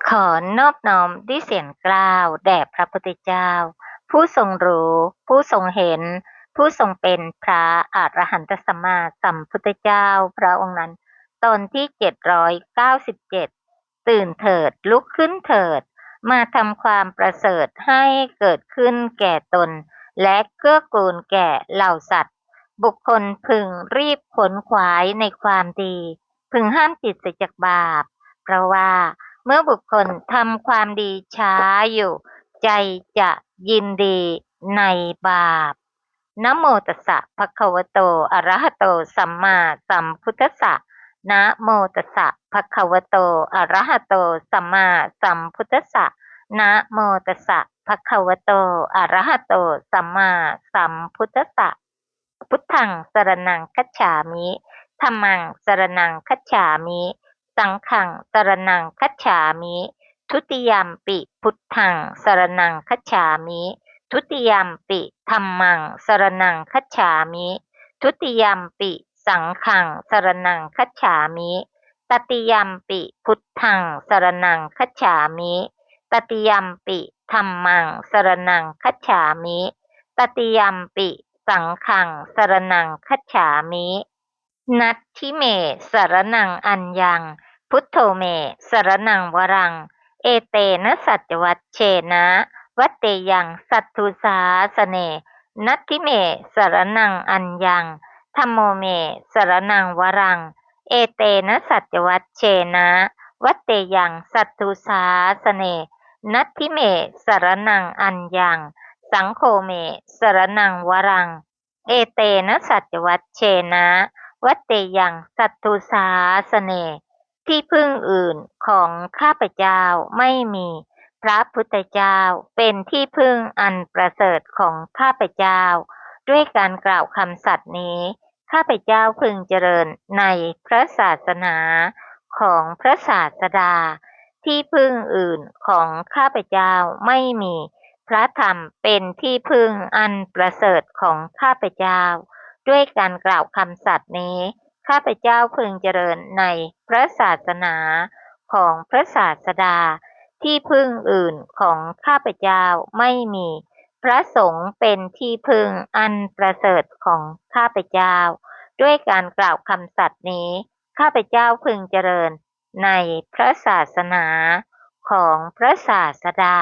ขอนอบน้อมด้วยเสียงกล่าวแด่พระพุทธเจ้าผู้ทรงรู้ผู้ทรงเห็นผู้ทรงเป็นพระอรหันตสัมมาสัมพุทธเจ้าพระองค์นั้นตอนที่797ตื่นเถิดลุกขึ้นเถิดมาทำความประเสริฐให้เกิดขึ้นแก่ตนและเกื้อกูลแก่เหล่าสัตว์บุคคลพึงรีบขนขวายในความดีพึงห้ามจิตเสียจากบาปเพราะว่าเมื่อบุคคลทำความดีช้าอยู่ใจจะยินดีในบาปนะโมตัสสะภะคะวะโตอะระหะโตสัมมาสัมพุทธัสสะนะโมตัสสะภะคะวะโตอะระหะโตสัมมาสัมพุทธัสสะนะโมตัสสะภะคะวะโตอะระหะโตสัมมาสัมพุทธัสสะพุทธังสรณังคัจฉามิธัมมังสรณังคัจฉามิสังฆังสรณังคัจฉามิทุติยัมปิพุทธังสรณังคัจฉามิทุติยัมปิธัมมังสรณังคัจฉามิทุติยัมปิสังฆังสรณังคัจฉามิตติยัมปิพุทธังสรณังคัจฉามิตติยัมปิธัมมังสรณังคัจฉามิตติยัมปิสังฆังสรณังคัจฉามินัตถิเมสรณังอัญญังพุทโธเมสรณังวรังเอเตนะสัจวัชเชนะวัตเตยังสัตถุสาสเนนัตถิเมสรณังอัญญังธัมโมเมสรณังวรังเอเตนะสัจวัชเชนะวัตเตยังสัตถุสาสเนนัตถิเมสรณังอัญญังสังโฆเมสรณังวรังเอเตนะสัจวัชเชนะวัตเตยังสัตถุสาสเนที่พึ่งอื่นของข้าพเจ้าไม่มีพระพุทธเจ้าเป็นที่พึ่งอันประเสริฐของข้าพเจ้าด้วยการกล่าวคำสัตย์นี้ข้าพเจ้าพึงเจริญในพระศาสนาของพระศาสดาที่พึ่งอื่นของข้าพเจ้าไม่มีพระธรรมเป็นที่พึ่งอันประเสริฐของข้าพเจ้าด้วยการกล่าวคำสัตย์นี้ข้าพเจ้าพึงเจริญในพระศาสนาของพระศาสดาที่พึ่งอื่นของข้าพเจ้าไม่มีพระสงฆ์เป็นที่พึ่งอันประเสริฐของข้าพเจ้าด้วยการกล่าวคำสัตย์นี้ข้าพเจ้าพึงเจริญในพระศาสนาของพระศาสดา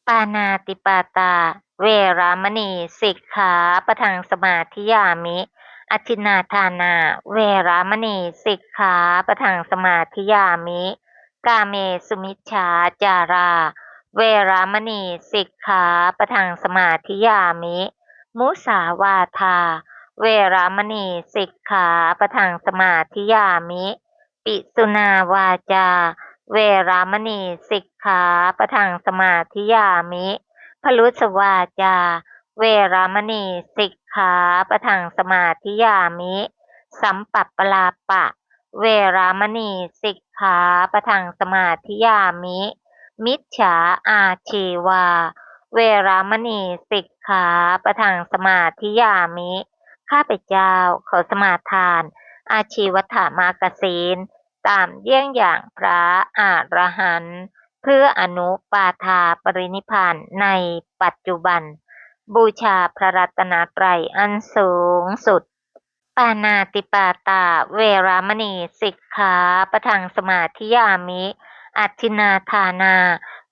ปานาติปาตาเวรามณีสิกขาปะทังสมาธิยามิอทินนาทานาเวรามณีสิกขาปะทังสมาธิยามิกาเมสุมิชฌาจาราเวรามณีสิกขาปะทังสมาธิยามิมุสาวาทาเวรามณีสิกขาปะทังสมาธิยามิปิสุนาวาจาเวรามณีสิกขาปะทังสมาธิยามิพลุสวาจาเวรามณีสิกขาปะทังสมาธิยามิสัมปัปปลาปะเวรามณีสิกขาปะทังสมาธิยามิมิจฉาอาชีวาเวรามณีสิกขาปะทังสมาธิยามิข้าพเจ้าขอสมาทานอาชีวถามากศีลตามเยี่ยงอย่างพระอรหันต์เพื่ออนุปาทาปรินิพพานในปัจจุบันบูชาพระรัตนตรัยอันสูงสุดปานาติปาตาเวรามณีสิกขาปะทังสมาธิยามิอัตถินาทานา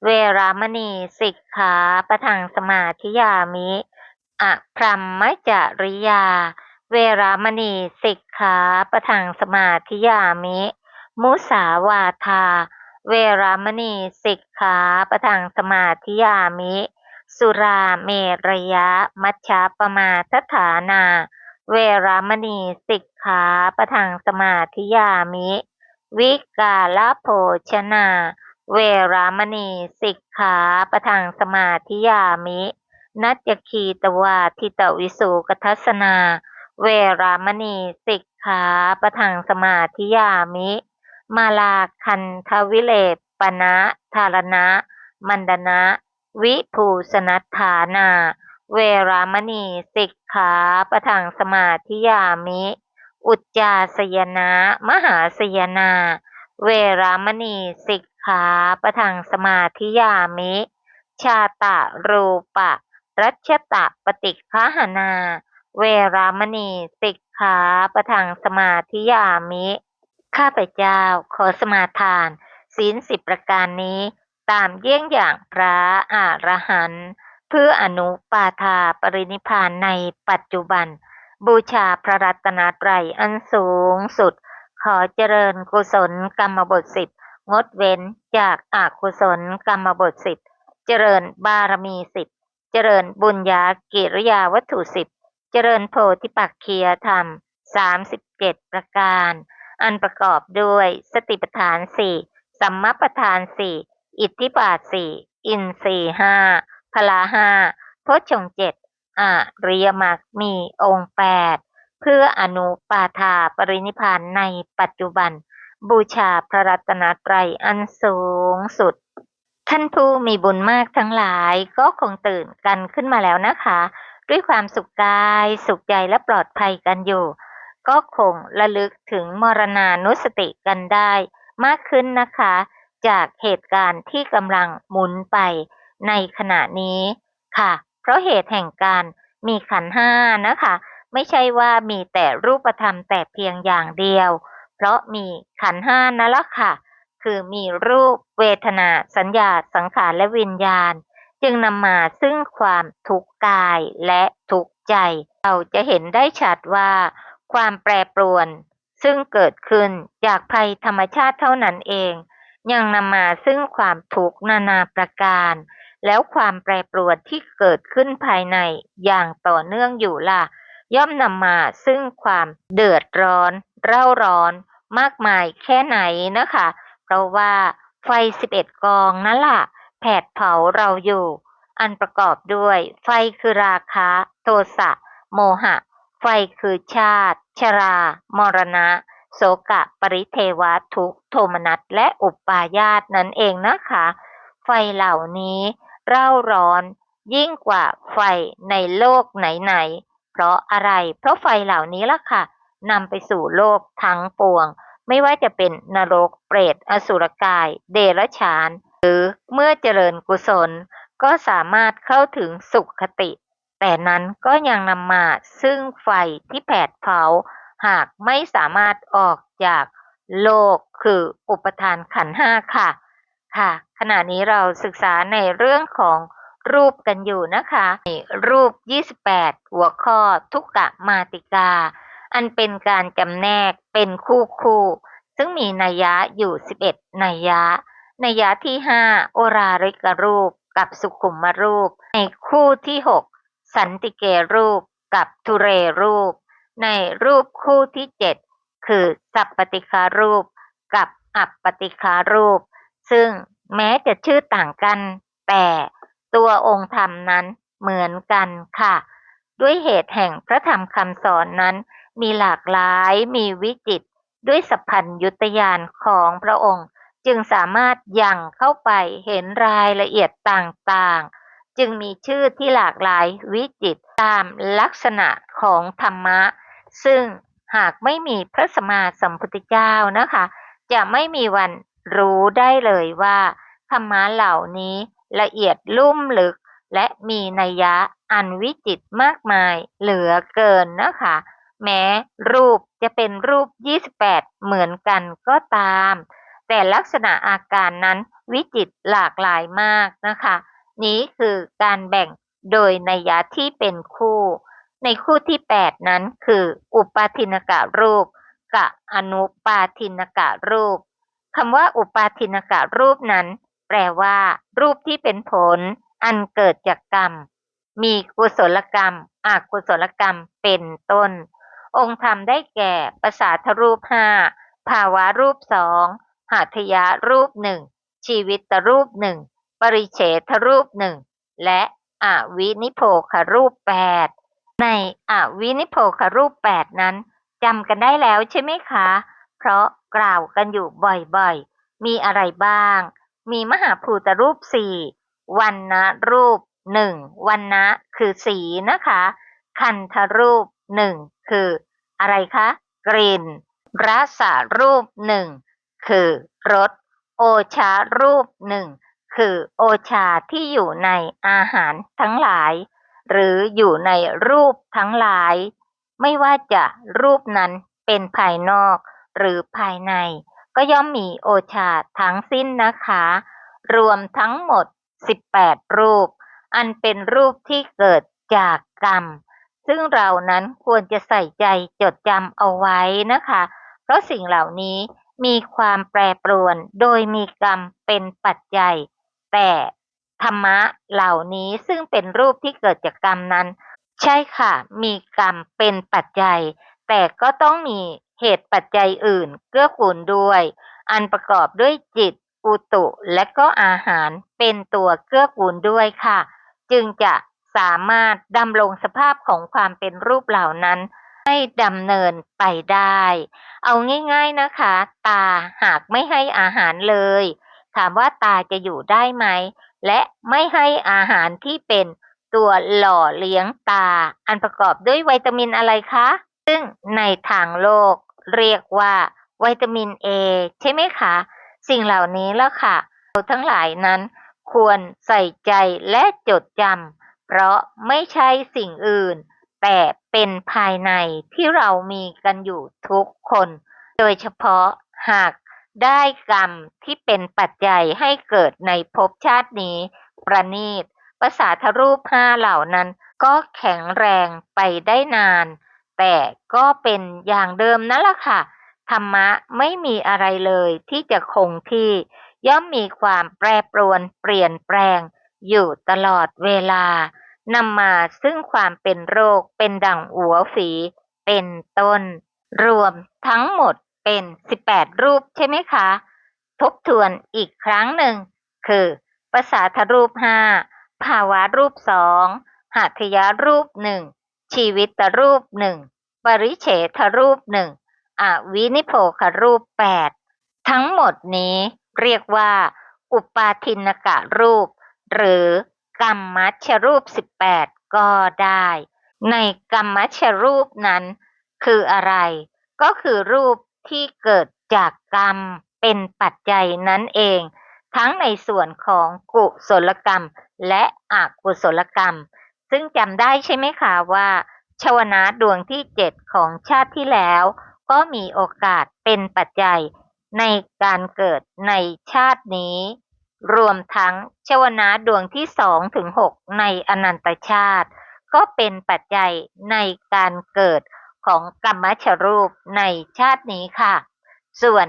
เวรามณีสิกขาปะทังสมาธิยามิอพรหมจริยาเวรามณีสิกขาปะทังสมาธิยามิมุสาวาทาเวรามณีสิกขาปะทังสมาธิยามิสุราเมรยะมัชฌะปมาทฐานาเวรามณีสิกขาปะทังสมาธิยามิวิกาลโภชนาเวรามณีสิกขาปะทังสมาธิยามินัจจคีตวาทิตวิสุกทัสนาเวรามณีสิกขาปะทังสมาธิยามิมาลาคันทวิเลปนะธารณะมันดนะวิภูสนัฏฐานาเวรามณีสิกขาปะทังสมาธิยามิอุจจาสยนะมหาสยนาเวรามณีสิก ขาปะทังสมาธิยามิ ชาตะรูปะรัชตะปฏิฆาหนา เวรามณีสิกขาปะทังสมาธิยามิ ข้าพเจ้าขอสมาทานศีล10ประการนี้ตามเยี่ยงอย่างพระอรหันต์เพื่ออนุปาทาปรินิพพานในปัจจุบัน บูชาพระรัตนตรัยอันสูงสุด ขอเจริญกุศลกรรมบท10งดเว้นจากอกุศลกรรมบท10เจริญบารมี10เจริญบุญญากิริยาวัตถุ10เจริญโพธิปักขียธรรม37ประการอันประกอบด้วยสติปัฏฐาน4สัมมาปัฏฐาน4อิทธิบาท4อินทรีย์5พละ5โพชฌงค์7อริยมรรคมีองค์8เพื่ออนุปาทาปรินิพพานในปัจจุบัน บูชาพระรัตนตรัยอันสูงสุด ท่านผู้มีบุญมากทั้งหลายก็คงตื่นกันขึ้นมาแล้วนะคะ ด้วยความสุขกายสุขใจและปลอดภัยกันอยู่ ก็คงระลึกถึงมรณานุสติกันได้มากขึ้นนะคะ จากเหตุการณ์ที่กำลังหมุนไปในขณะนี้ค่ะ เพราะเหตุแห่งการมีขันธ์ห้านะคะ ไม่ใช่ว่ามีแต่รูปธรรมแต่เพียงอย่างเดียว เพราะมีขันธ์ห้านั่นแหละค่ะ คือมีรูปเวทนาสัญญาสังขารและวิญญาณ จึงนำมาซึ่งความทุกข์กายและทุกข์ใจ เราจะเห็นได้ชัดว่าความแปรปรวนซึ่งเกิดขึ้นจากภัยธรรมชาติเท่านั้นเอง ยังนำมาซึ่งความทุกข์นานาประการ แล้วความแปรปรวนที่เกิดขึ้นภายในอย่างต่อเนื่องอยู่ล่ะ ย่อมนำมาซึ่งความเดือดร้อนเร่าร้อนมากมายแค่ไหนนะคะ เพราะว่าไฟ11กองนั่นล่ะแผดเผาเราอยู่ อันประกอบด้วยไฟคือราคะโทสะโมหะ ไฟคือชาติ ชรา มรณะ โศกะ ปริเทวะ ทุกข์ โทมนัส และอุปาญาตนั่นเองนะคะ ไฟเหล่านี้เร่าร้อนยิ่งกว่าไฟในโลกไหนๆ เพราะอะไร เพราะไฟเหล่านี้ล่ะค่ะนำไปสู่โลกทั้งปวง ไม่ว่าจะเป็นนรก เปรต อสุรกาย เดรัจฉาน หรือเมื่อเจริญกุศล ก็สามารถเข้าถึงสุขคติ แต่นั้นก็ยังนำมาซึ่งไฟที่แผดเผา หากไม่สามารถออกจากโลกคืออุปทานขันธ์ห้าค่ะ ค่ะขณะนี้เราศึกษาในเรื่องของรูปกันอยู่นะคะในรูป28หัวข้อทุกกะมาติกา อันเป็นการจำแนกเป็นคู่ซึ่งมีนัยยะอยู่11นัยยะนัยยะที่5โอราริกรูปกับสุขุมรูปในคู่ที่6สันติเกรูปกับทุเรรูปในรูปคู่ที่7คือสัพปติคารูปกับอัปปติคารูปซึ่งแม้จะชื่อต่างกันแต่ตัวองค์ธรรมนั้นเหมือนกันค่ะด้วยเหตุแห่งพระธรรมคำสอนนั้นมีหลากหลายมีวิจิตรด้วยสัพพัญญุตญาณของพระองค์จึงสามารถยังเข้าไปเห็นรายละเอียดต่างๆจึงมีชื่อที่หลากหลายวิจิตรตามลักษณะของธรรมะซึ่งหากไม่มีพระสัมมาสัมพุทธเจ้านะคะจะไม่มีวันรู้ได้เลยว่าธรรมะเหล่านี้ละเอียดลุ่มลึกและมีนัยยะอันวิจิตรมากมายเหลือเกินนะคะแม้รูปจะเป็นรูป28เหมือนกันก็ตามแต่ลักษณะอาการนั้นวิจิตรหลากหลายมากนะคะนี้คือการแบ่งโดยนัยยะที่เป็นคู่ในคู่ที่8นั้นคืออุปาทินกะรูปกับอนุปาทินกะรูปคำว่าอุปาทินกะรูปนั้นแปลว่ารูปที่เป็นผลอันเกิดจากกรรมมีกุศลกรรมอกุศลกรรมเป็นต้นองค์ธรรมได้แก่ประสาทรูป5ภาวะรูป2หัตถยารูป1ชีวิตรูป1ปริเฉทรูป1และอวินิโพครูป8ในอวินิโพครูป8นั้นจำกันได้แล้วใช่ไหมคะเพราะกล่าวกันอยู่บ่อยๆมีอะไรบ้างมีมหาภูตรูป4วรรณรูป1วรรณะคือสีนะคะคันธรูป1คืออะไรคะกลิ่นรสรูป1คือรส โอชารูปหนึ่งคือโอชาที่อยู่ในอาหารทั้งหลายหรืออยู่ในรูปทั้งหลายไม่ว่าจะรูปนั้นเป็นภายนอกหรือภายในก็ย่อมมีโอชาทั้งสิ้นนะคะรวมทั้งหมด18รูปอันเป็นรูปที่เกิดจากกรรมซึ่งเรานั้นควรจะใส่ใจจดจำเอาไว้นะคะเพราะสิ่งเหล่านี้มีความแปรปรวนโดยมีกรรมเป็นปัจจัยแต่ธรรมะเหล่านี้ซึ่งเป็นรูปที่เกิดจากกรรมนั้นใช่ค่ะมีกรรมเป็นปัจจัยแต่ก็ต้องมีเหตุปัจจัยอื่นเกื้อกูลด้วยอันประกอบด้วยจิตอุตุและก็อาหารเป็นตัวเกื้อกูลด้วยค่ะจึงจะสามารถดำรงสภาพของความเป็นรูปเหล่านั้นให้ดำเนินไปได้เอาง่ายๆนะคะตาหากไม่ให้อาหารเลยถามว่าตาจะอยู่ได้ไหมและไม่ให้อาหารที่เป็นตัวหล่อเลี้ยงตาอันประกอบด้วยวิตามินอะไรคะซึ่งในทางโลกเรียกว่าวิตามินเอใช่ไหมคะสิ่งเหล่านี้แล้วค่ะเราทั้งหลายนั้นควรใส่ใจและจดจำเพราะไม่ใช่สิ่งอื่นแต่เป็นภายในที่เรามีกันอยู่ทุกคนโดยเฉพาะหากได้กรรมที่เป็นปัจจัยให้เกิดในภพชาตินี้ประณีตประสาทรูปห้าเหล่านั้นก็แข็งแรงไปได้นานแต่ก็เป็นอย่างเดิมนั่นแหละค่ะธรรมะไม่มีอะไรเลยที่จะคงที่ย่อมมีความแปรปรวนเปลี่ยนแปลงอยู่ตลอดเวลานำมาซึ่งความเป็นโรคเป็นดั่งหัวฝีเป็นต้นรวมทั้งหมดเป็น18รูปใช่ไหมคะทบทวนอีกครั้งหนึ่งคือประสาทรูปห้าภาวะรูปสองหัตถยรูปหนึ่งชีวิตรูปหนึ่งปริเฉทรูปหนึ่งอวินิโพครูป8ทั้งหมดนี้เรียกว่าอุปาทินกะรูปหรือกรรมัชรูป18ก็ได้ในกรรมัชรูปนั้นคืออะไรก็คือรูปที่เกิดจากกรรมเป็นปัจจัยนั่นเองทั้งในส่วนของกุศลกรรมและอกุศลกรรมซึ่งจำได้ใช่ไหมคะว่าชวนะดวงที่7ของชาติที่แล้วก็มีโอกาสเป็นปัจจัยในการเกิดในชาตินี้รวมทั้งชวนะดวงที่2ถึง6ในอนันตชาติก็เป็นปัจจัยในการเกิดของกรรมชรูปในชาตินี้ค่ะส่วน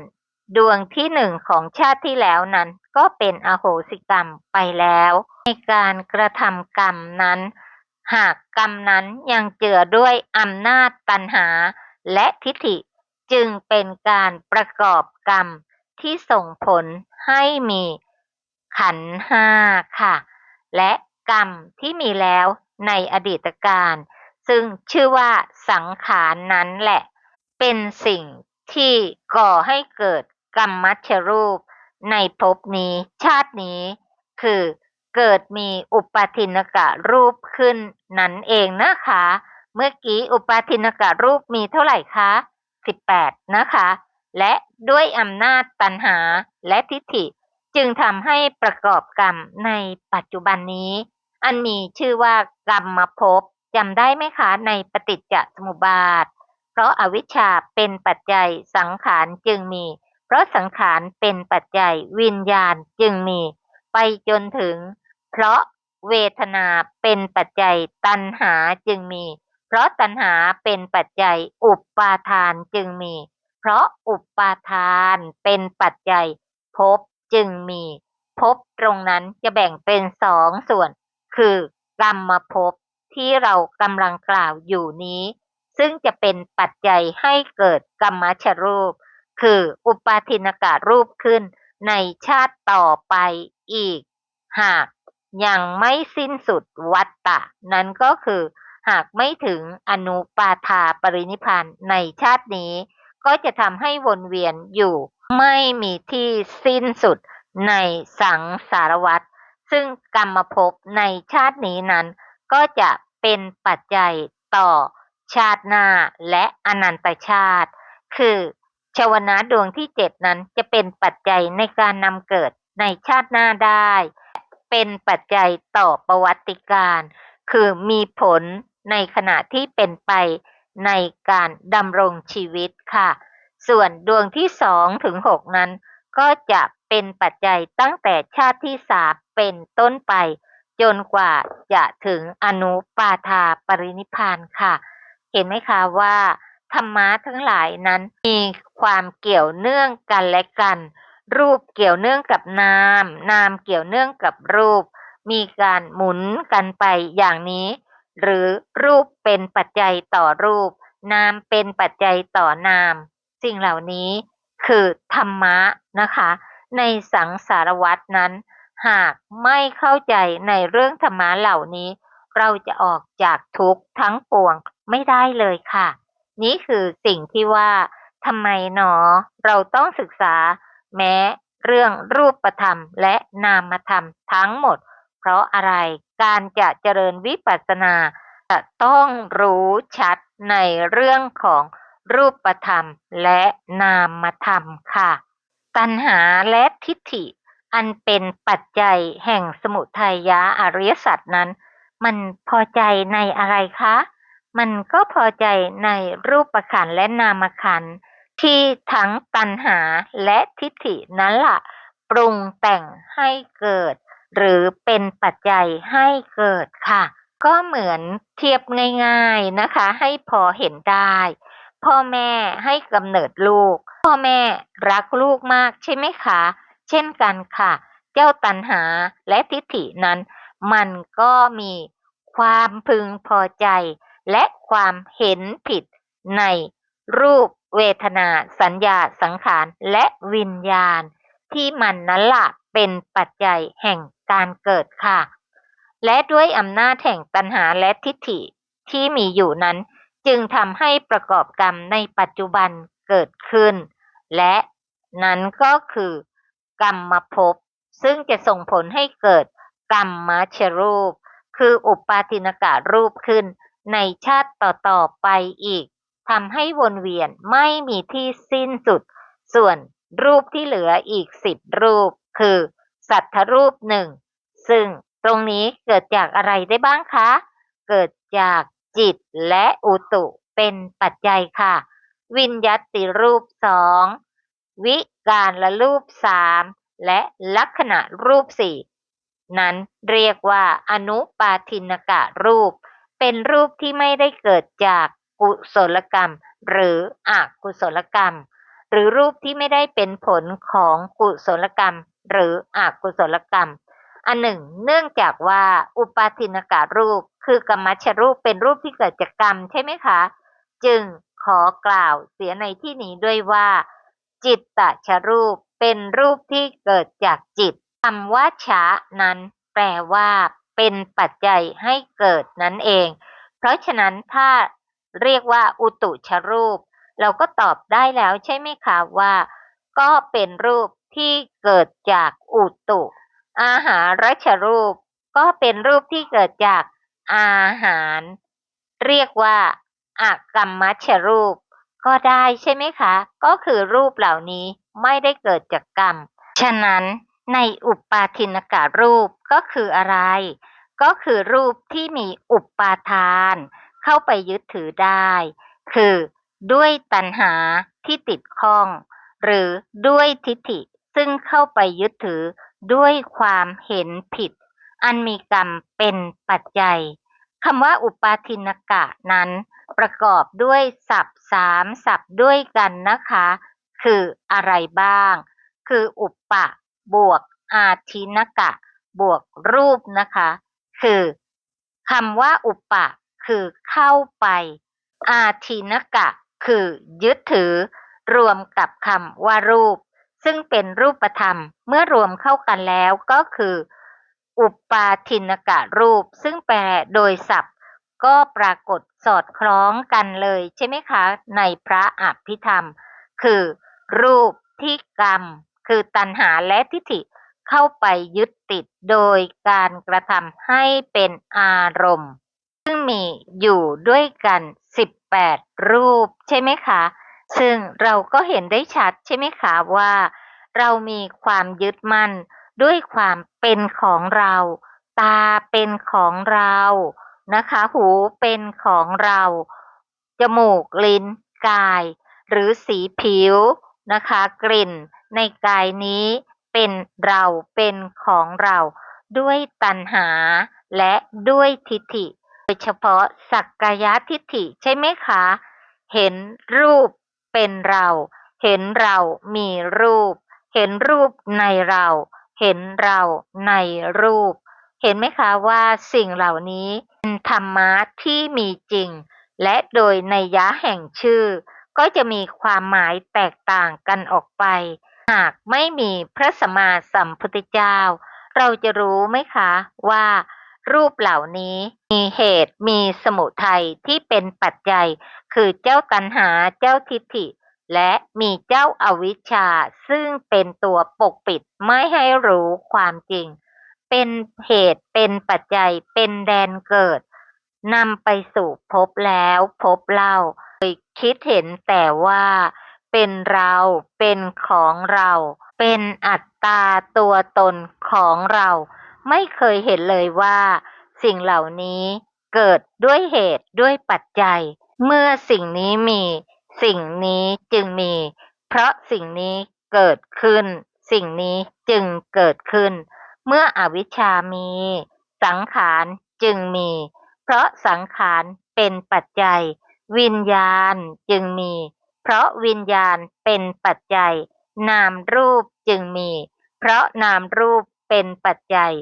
ดวงที่1ของชาติที่แล้วนั้นก็เป็นอโหสิกรรมไปแล้วในการกระทำกรรมนั้นหากกรรมนั้นยังเจือด้วยอำนาจตัณหาและทิฏฐิจึงเป็นการประกอบกรรมที่ส่งผลให้มีขันธ์ห้าค่ะและกรรมที่มีแล้วในอดีตการซึ่งชื่อว่าสังขารนั้นแหละเป็นสิ่งที่ก่อให้เกิดกรรมมัชรูปในภพนี้ชาตินี้คือเกิดมีอุปาทินกะรูปขึ้นนั่นเองนะคะเมื่อกี้อุปาทินกะรูปมีเท่าไหร่คะ18นะคะและด้วยอำนาจตัณหาและทิฏฐิจึงทำให้ประกอบกรรมในปัจจุบันนี้อันมีชื่อว่ากรรมภพจำได้ไหมคะในปฏิจจสมุปบาทเพราะอวิชชาเป็นปัจจัยสังขารจึงมีเพราะสังขารเป็นปัจจัยวิญญาณจึงมีไปจนถึงเพราะเวทนาเป็นปัจจัยตัณหาจึงมีเพราะตัณหาเป็นปัจจัยอุปาทานจึงมีเพราะอุปาทานเป็นปัจจัยภพจึงมีภพตรงนั้นจะแบ่งเป็น2ส่วนคือกรรมภพที่เรากำลังกล่าวอยู่นี้ซึ่งจะเป็นปัจจัยให้เกิดกรรมชรูปคืออุปาทินกะรูปขึ้นในชาติต่อไปอีกหากยังไม่สิ้นสุดวัฏฏะนั้นก็คือหากไม่ถึงอนุปาทาปรินิพพานในชาตินี้ก็จะทำให้วนเวียนอยู่ไม่มีที่สิ้นสุดในสังสารวัฏซึ่งกรรมภพในชาตินี้นั้นก็จะเป็นปัจจัยต่อชาติหน้าและอนันตชาติคือเฉ วนะดวงที่7นั้นจะเป็นปัจจัยในการนำเกิดในชาติหน้าได้ เป็นปัจจัยต่อประวัติการณ์คือมีผลในขณะที่เป็นไปในการดำรงชีวิตค่ะ ส่วนดวงที่2 ถึง 6นั้นก็จะเป็นปัจจัยตั้งแต่ชาติที่3เป็นต้นไปจนกว่าจะถึงอนุปาทาปรินิพพานค่ะ เห็นไหมคะว่าธรรมะทั้งหลายนั้นมีความเกี่ยวเนื่องกันและกัน รูปเกี่ยวเนื่องกับนาม นามเกี่ยวเนื่องกับรูป มีการหมุนกันไปอย่างนี้ หรือรูปเป็นปัจจัยต่อรูป นามเป็นปัจจัยต่อนาม สิ่งเหล่านี้คือธรรมะนะคะ ในสังสารวัฏนั้น หากไม่เข้าใจในเรื่องธรรมะเหล่านี้ เราจะออกจากทุกข์ทั้งปวงไม่ได้เลยค่ะ นี่คือสิ่งที่ว่าทำไมหนอเราต้องศึกษาแม้เรื่องรูปธรรมและนามธรรมทั้งหมด เพราะอะไรการจะเจริญวิปัสสนาจะต้องรู้ชัดในเรื่องของรูปธรรมและนามธรรมค่ะตัณหาและทิฏฐิอันเป็นปัจจัยแห่งสมุทัยยะอริยสัจนั้น มันพอใจในอะไรคะ มันก็พอใจในรูปขันธ์และนามขันธ์ที่ทั้งตัณหาและทิฏฐินั้นล่ะปรุงแต่งให้เกิด หรือเป็นปัจจัยให้เกิดค่ะ ก็เหมือนเทียบง่ายๆนะคะ ให้พอเห็นได้ พ่อแม่ให้กำเนิดลูก พ่อแม่รักลูกมากใช่ไหมคะ เช่นกันค่ะ เจ้าตัณหาและทิฏฐินั้น มันก็มีความพึงพอใจและความเห็นผิดในรูปเวทนาสัญญาสังขารและวิญญาณที่มันนั้นล่ะเป็นปัจจัยแห่งการเกิดค่ะ และด้วยอำนาจแห่งตัณหาและทิฏฐิที่มีอยู่นั้นจึงทำให้ประกอบกรรมในปัจจุบันเกิดขึ้น และนั้นก็คือกรรมภพซึ่งจะส่งผลให้เกิดกรรมชรูป คืออุปาทินกะรูปขึ้นในชาติต่อๆไปอีกทำให้วนเวียนไม่มีที่สิ้นสุด ส่วนรูปที่เหลืออีก10รูปคือสัทธรูปหนึ่งซึ่งตรงนี้เกิดจากอะไรได้บ้างคะ เกิดจากจิตและอุตุเป็นปัจจัยค่ะ วิญญัติรูป2วิการละรูป3และลักษณะรูป4นั้นเรียกว่าอนุปาทินกะรูป เป็นรูปที่ไม่ได้เกิดจากกุศลกรรมหรืออกุศลกรรม หรือรูปที่ไม่ได้เป็นผลของกุศลกรรมหรืออกุศลกรรม อันหนึ่งเนื่องจากว่าอุปาทินกะรูปคือกรรมชรูปเป็นรูปที่เกิดจากกรรมใช่ไหมคะ จึงขอกล่าวเสียในที่นี้ด้วยว่า จิตตชรูปเป็นรูปที่เกิดจากจิตคำว่าชะนั้นแปลว่าเป็นปัจจัยให้เกิดนั่นเอง เพราะฉะนั้นถ้าเรียกว่าอุตุชรูป เราก็ตอบได้แล้วใช่ไหมคะว่า ก็เป็นรูปที่เกิดจากอุตุ อาหารชรูปก็เป็นรูปที่เกิดจากอาหาร เรียกว่าอากรรมชรูปก็ได้ใช่ไหมคะ ก็คือรูปเหล่านี้ไม่ได้เกิดจากกรรม ฉะนั้นในอุปาทินกะรูปก็คืออะไร ก็คือรูปที่มีอุปาทานเข้าไปยึดถือได้ คือด้วยตัณหาที่ติดข้อง หรือด้วยทิฏฐิซึ่งเข้าไปยึดถือด้วยความเห็นผิด อันมีกรรมเป็นปัจจัยคำว่าอุปาทินกะนั้นประกอบด้วยศัพท์3ศัพท์ด้วยกันนะคะ คืออะไรบ้าง คืออุปปะบวกอาทินกะบวกรูปนะคะ คือคำว่าอุปปะคือเข้าไป อาทินกะคือยึดถือรวมกับคำว่ารูป ซึ่งเป็นรูปธรรมเมื่อรวมเข้ากันแล้วก็คืออุปาทินกะรูปซึ่งแปลโดยศัพท์ก็ปรากฏสอดคล้องกันเลยใช่ไหมคะในพระอภิธรรม คือรูปที่กรรมคือตัณหาและทิฏฐิเข้าไปยึดติดโดยการกระทำให้เป็นอารมณ์ซึ่งมีอยู่ด้วยกัน18รูปใช่ไหมคะ ซึ่งเราก็เห็นได้ชัดใช่ไหมคะว่าเรามีความยึดมั่นด้วยความเป็นของเรา ตาเป็นของเรานะคะหูเป็นของเราจมูกลิ้นกายหรือสีผิวนะคะกลิ่นในกายนี้เป็นเราเป็นของเราด้วยตัณหาและด้วยทิฏฐิโดยเฉพาะสักกายทิฏฐิใช่ไหมคะเห็นรูปเป็นเราเห็นเรามีรูปเห็นรูปในเราเห็นเราในรูป เห็นไหมคะว่าสิ่งเหล่านี้เป็นธรรมะที่มีจริงและโดยนัยยะแห่งชื่อก็จะมีความหมายแตกต่างกันออกไปหากไม่มีพระสัมมาสัมพุทธเจ้าเราจะรู้ไหมคะว่ารูปเหล่านี้มีเหตุมีสมุทัยที่เป็นปัจจัยคือเจ้าตัณหาเจ้าทิฏฐิและมีเจ้าอาวิชชาซึ่งเป็นตัวปกปิดไม่ให้รู้ความจริง เป็นเหตุเป็นปัจจัยเป็นแดนเกิดนำไปสู่ภพแล้วภพเล่าคิดเห็นแต่ว่าเป็นเราเป็นของเราเป็นอัตตาตัวตนของเราไม่เคยเห็นเลยว่าสิ่งเหล่านี้เกิดด้วยเหตุด้วยปัจจัยเมื่อสิ่งนี้มีสิ่งนี้จึงมีเพราะสิ่งนี้เกิดขึ้นสิ่งนี้จึงเกิดขึ้น เมื่ออวิชชามีสังขารจึงมี เพราะสังขารเป็นปัจจัยวิญญาณจึงมี เพราะวิญญาณเป็นปัจจัยนามรูปจึงมี เพราะนามรูปเป็นปัจจัย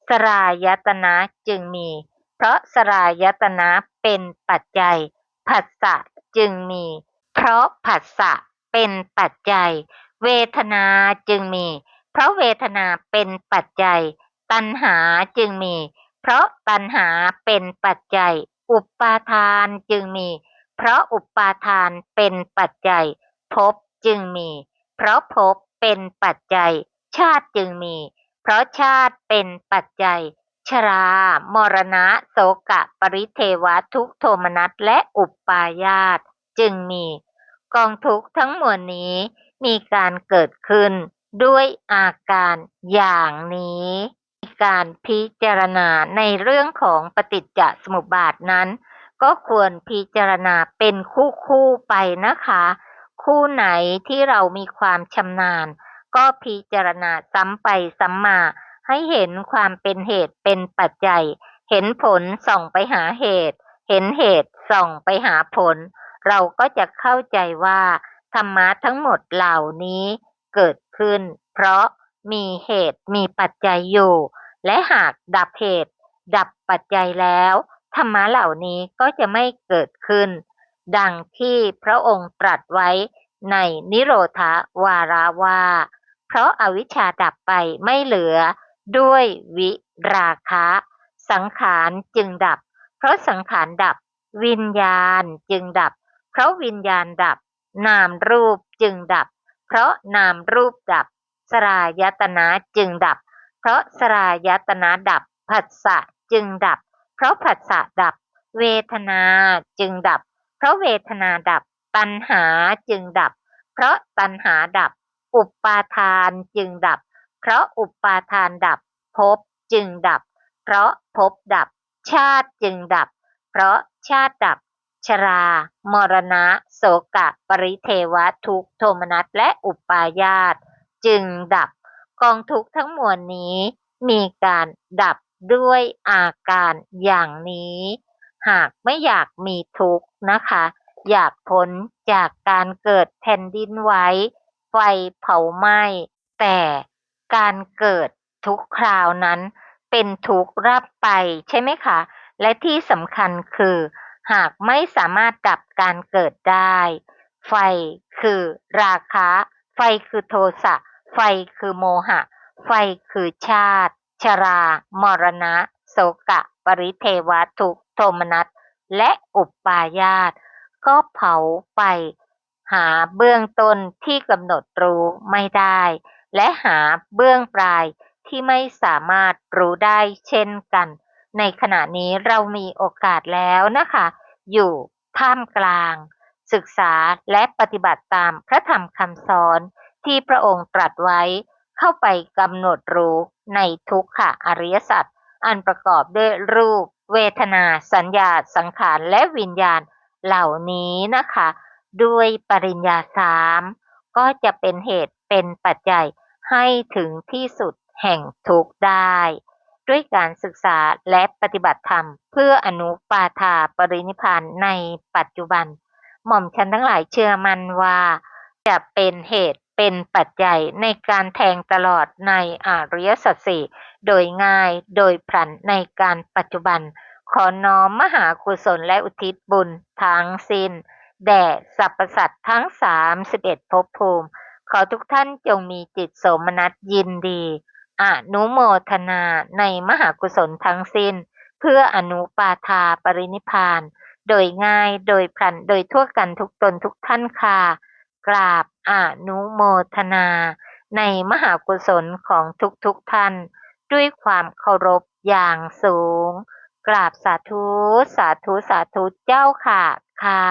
สลายตนะจึงมี เพราะสลายตนะเป็นปัจจัยผัสสะจึงมี เพราะผัสสะเป็นปัจจัยเวทนาจึงมี เพราะเวทนาเป็นปัจจัยตัณหาจึงมี เพราะตัณหาเป็นปัจจัยอุปาทานจึงมี เพราะอุปาทานเป็นปัจจัยภพจึงมี เพราะภพเป็นปัจจัยชาติจึงมี เพราะชาติเป็นปัจจัยชรามรณะโสกะปริเทวะทุกข์โทมนัสและอุปาญาตจึงมีกองทุกข์ทั้งมวลนี้มีการเกิดขึ้นด้วยอาการอย่างนี้การพิจารณาในเรื่องของปฏิจจสมุปบาทนั้นก็ควรพิจารณาเป็นคู่ไปนะคะคู่ไหนที่เรามีความชำนาญก็พิจารณาซ้ำไปซ้ำมาให้เห็นความเป็นเหตุเป็นปัจจัยเห็นผลส่องไปหาเหตุเห็นเหตุส่องไปหาผลเราก็จะเข้าใจว่าธรรมะทั้งหมดเหล่านี้เกิดขึ้นเพราะมีเหตุมีปัจจัยอยู่และหากดับเหตุดับปัจจัยแล้วธรรมะเหล่านี้ก็จะไม่เกิดขึ้นดังที่พระองค์ตรัสไว้ในนิโรธวาระว่าเพราะอาวิชชาดับไปไม่เหลือด้วยวิราคะสังขารจึงดับเพราะสังขารดับวิญญาณจึงดับเพราะวิญญาณดับนามรูปจึงดับเพราะนามรูปดับสลายตนะจึงดับเพราะสลายตนะดับผัสสะจึงดับเพราะผัสสะดับเวทนาจึงดับเพราะเวทนาดับตัณหาจึงดับเพราะตัณหาดับอุปาทานจึงดับเพราะอุปาทานดับภพจึงดับเพราะภพดับชาติจึงดับเพราะชาติดับชรามรณะโสกะปริเทวะทุกข์โทมนัสและอุปาญาตจึงดับกองทุกข์ทั้งมวลนี้มีการดับด้วยอาการอย่างนี้หากไม่อยากมีทุกข์นะคะอยากพ้นจากการเกิดแผ่นดินไหวไฟเผาไหม้แต่การเกิดทุกคราวนั้นเป็นทุกข์รับไปใช่ไหมคะและที่สำคัญคือหากไม่สามารถดับการเกิดได้ไฟคือราคะไฟคือโทสะไฟคือโมหะไฟคือชาติชรามรณะโสกะปริเทวะทุกข์โทมนัสและอุปาญาตก็เผาไปหาเบื้องต้นที่กำหนดรู้ไม่ได้และหาเบื้องปลายที่ไม่สามารถรู้ได้เช่นกันในขณะนี้เรามีโอกาสแล้วนะคะอยู่ท่ามกลาง ศึกษาและปฏิบัติตามพระธรรมคำสอนที่พระองค์ตรัสไว้เข้าไปกำหนดรู้ในทุกขอริยสัจอันประกอบด้วยรูปเวทนาสัญญาสังขารและวิญญาณเหล่านี้นะคะด้วยปริญญาสามก็จะเป็นเหตุเป็นปัจจัยให้ถึงที่สุดแห่งทุกข์ได้ด้วยการศึกษาและปฏิบัติธรรมเพื่ออนุปาทาปรินิพพานในปัจจุบันหม่อมฉันทั้งหลายเชื่อมั่นว่าจะเป็นเหตุเป็นปัจจัยในการแทงตลอดในอริยสัจสี่โดยง่ายโดยพลันในการปัจจุบันขอน้อมมหากุศลและอุทิศบุญทั้งสิ้นแด่สรรพสัตว์ทั้ง31ภพภูมิขอทุกท่านจงมีจิตโสมนัสยินดีอนุโมทนาในมหากุศลทั้งสิ้นเพื่ออนุปาทาปรินิพพานโดยง่ายโดยพลันโดยทั่วกันทุกตนทุกท่านค่ะกราบอนุโมทนาในมหากุศลของทุกท่านด้วยความเคารพอย่างสูงกราบสาธุสาธุสาธุเจ้าค่ะค่ะ